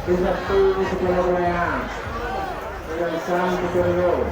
Satu sekolah Korea yang sang Pedro.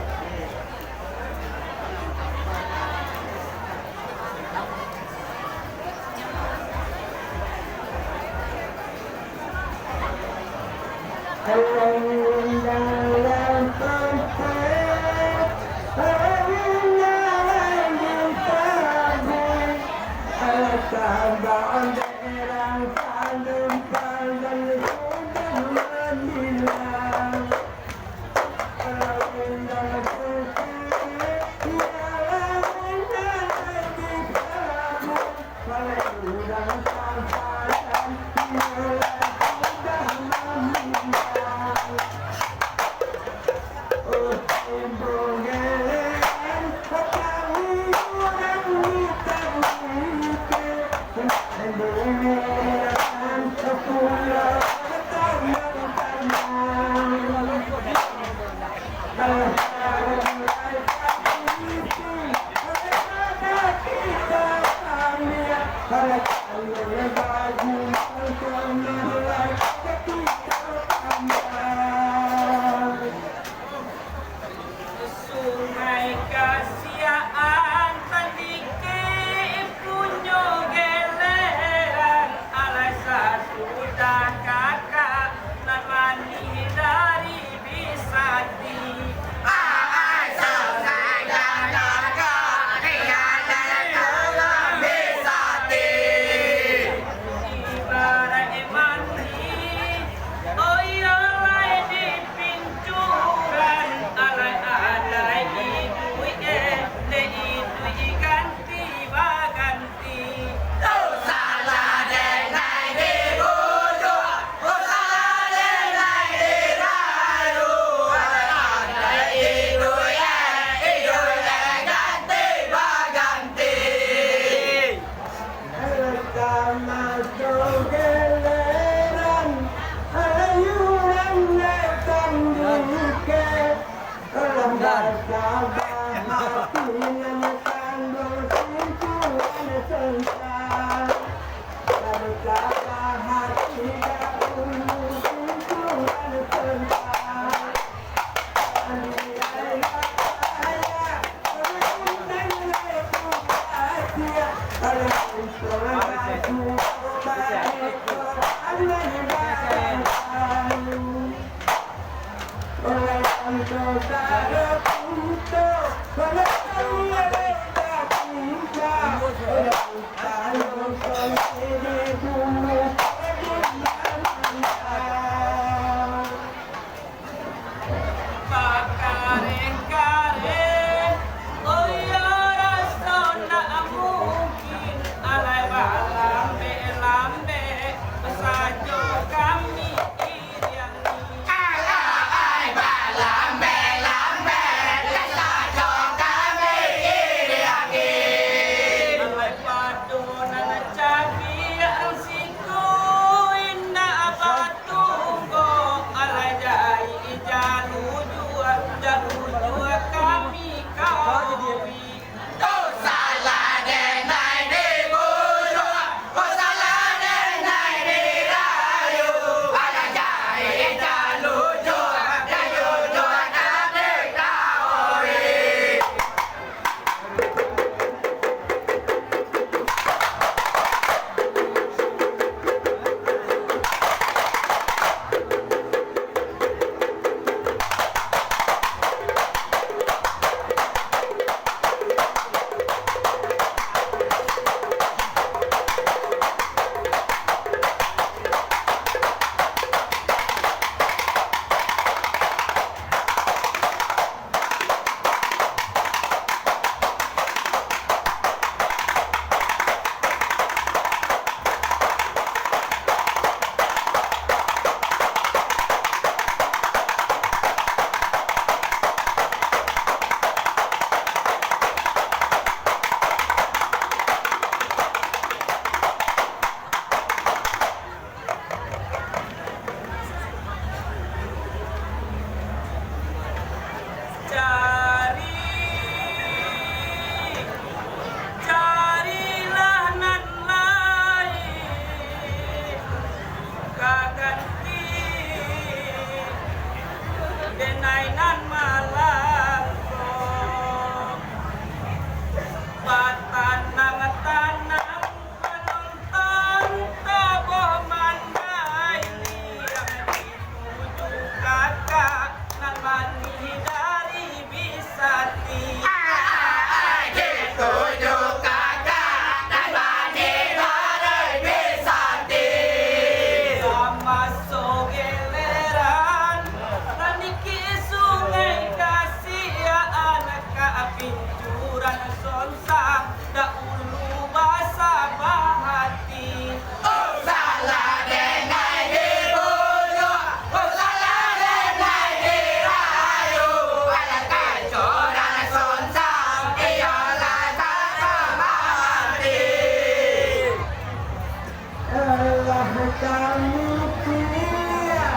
kami dia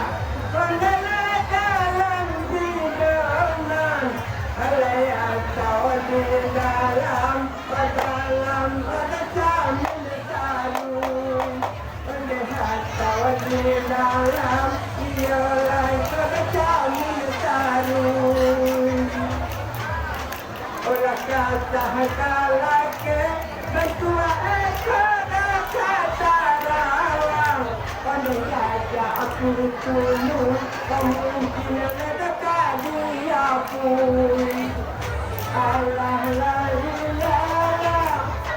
Kondala dalam hidangan Alaya kau di dalam Dalam pada kami taruh Melihat kau di dalam Ialah pada kami taruh Orang kata lagi Bentua ekor kata rawang Pada saja aku tunduk Kemungkinan ada tadi aku Allah la ilaha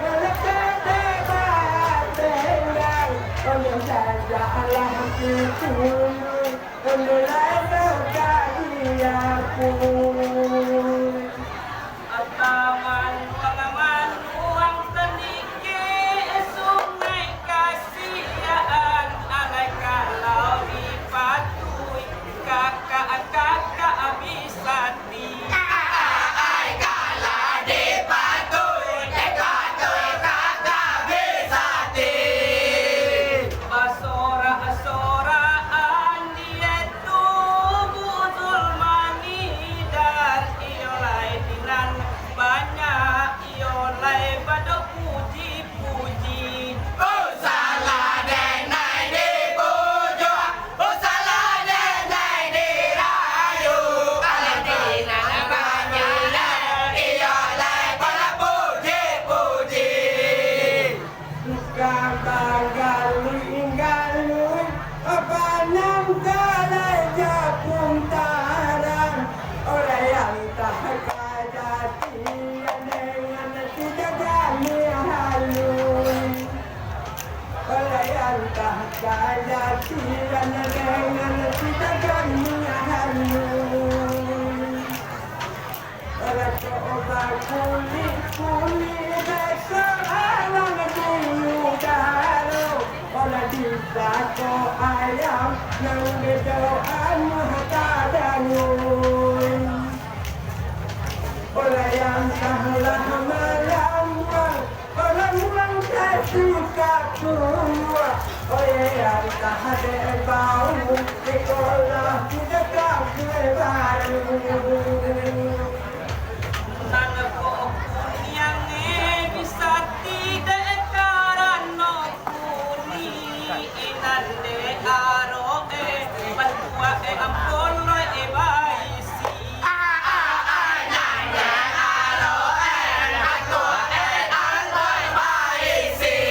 Melekat debat tenang Pada saja Allah aku tunduk Kemungkinan ada tadi aku Atawan pengaman uang teniki sungai kasihan alai kalau dipatui kakak abisati ai kalau dipatui kakak abisati asora-asoraan dia tubuh mani dan iolai dinan banyak iolai pada puji-puji salah denai dipuju salah denai dirayu kalau dinan banyak iolai pada puji-puji Gagali apa nam galai japung tarang orang yang tak kajati dengan tidak kami halus orang yang tak kajati dengan tidak kami halus orang coba kulit besok alam dulu daru orang disako ayam yang berdoa mahtadangun orang yang salah melawan orang yang kesuka tua orang yang tak ada bau sekolah tidak kafe baru Nana ko yang bisa tidak karena kuni inande aro bantua ampun baisi nanya aro bantua ampun baisi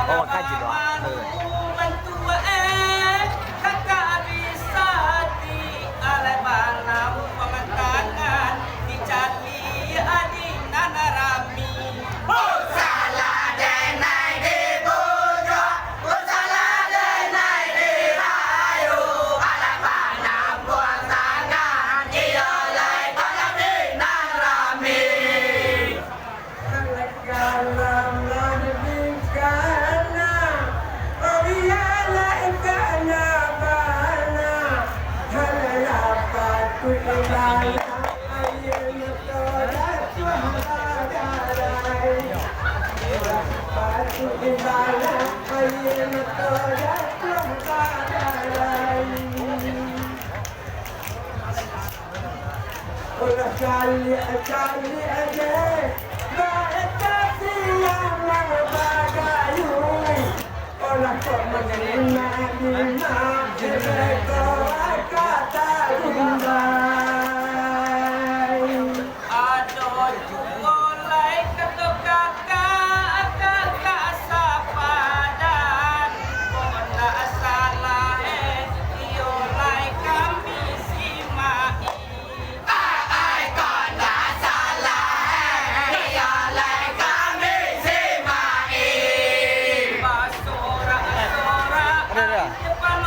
Oh, kaji doa. bantua kakak bisa di alai banam pengantangan dicari adinan rami salah denai dipuju salah denai dirayu alai banam pengantangan iolai pada dinan rami Kalam ladikana oh ya laikana bana halala patu ilala ayana tola suhadarai patu ilala ayana tola suhadarai Ola kali aja Orang kok menerima lima Jebeko kata lumbai Aduh juolai kata kakak sapadan Kona salah iolai kami simai ai kona salah iolai kami simai Basora Ada. depan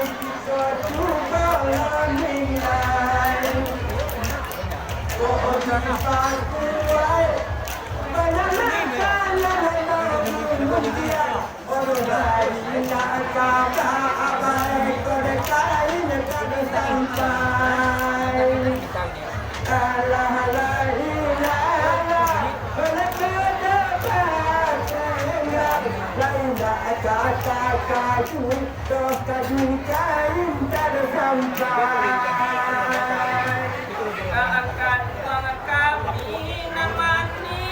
kita cuba menilai. Oh, jangan kuai, banyak masalah kemudian. Orang lain nak kata abai, mereka ini tak sampai. Allah la ilaha, mereka dapat dengar. Lain tak kata kaju, toh kaju kain tak sampai. Akan tuang kami namani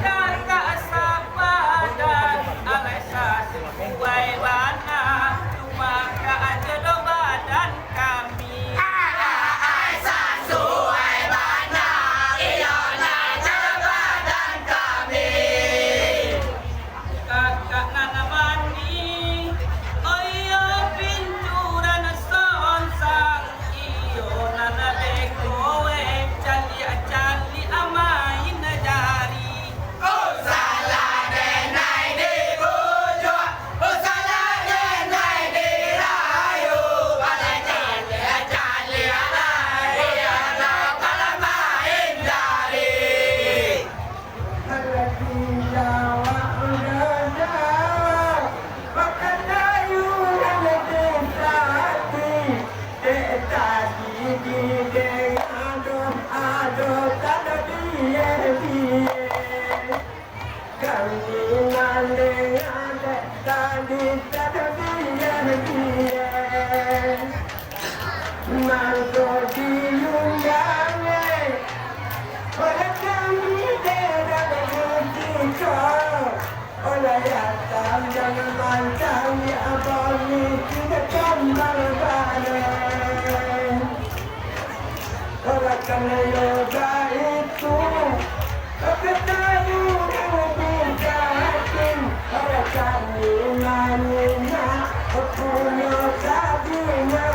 kakak sabadan alaisa sesuai bana cuma keaja do badan kami alaisa sesuai bana iona badan kami kakak namani oyo pinturan sonsang iyo nana bekowe cali amain jari oh salah denai di bujo oh salah denai di rayu balai cali alai ana kala main jari Hati Jawa udah makan kayu dan hati tadi di aduh tak ada dia kami nandeng ada tadi tak ada dia mantu diundangi oleh kami tidak begitu oleh datang jangan mancang ya abang tidak kembal badan oleh karena yoga itu ketahu yang dijahatin oleh kami nanya punya sabinya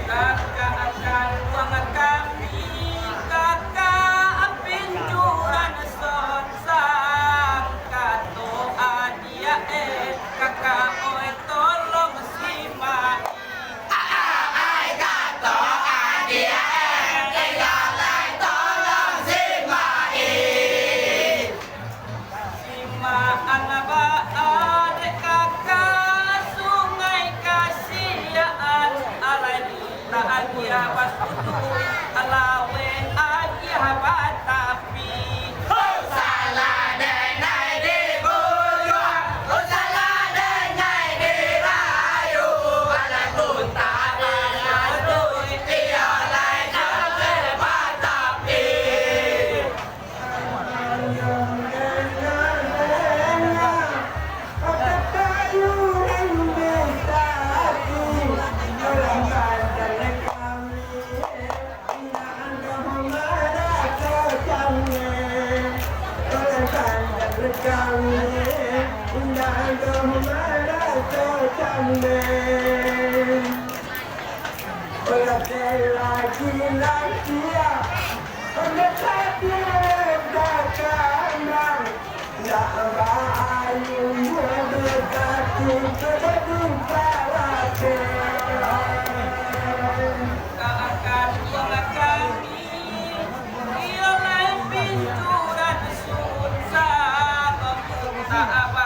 kakak akan tuang kami kakak pinjuran sonsang kato adia kakak oe tolong si mai ai kato adia tinggalai tolong si mai si ma anaba adek kakak sungai kasihan alai tak agia wasudui alawen agia batapi oh salah denai di bujo oh salah denai di rayu alai kuntara ladui tialai jale batapi Laki-laki mendekati kanan tak bahayu mendekati terjadi palate akan tuang kami ia lain pinturan susah tak apa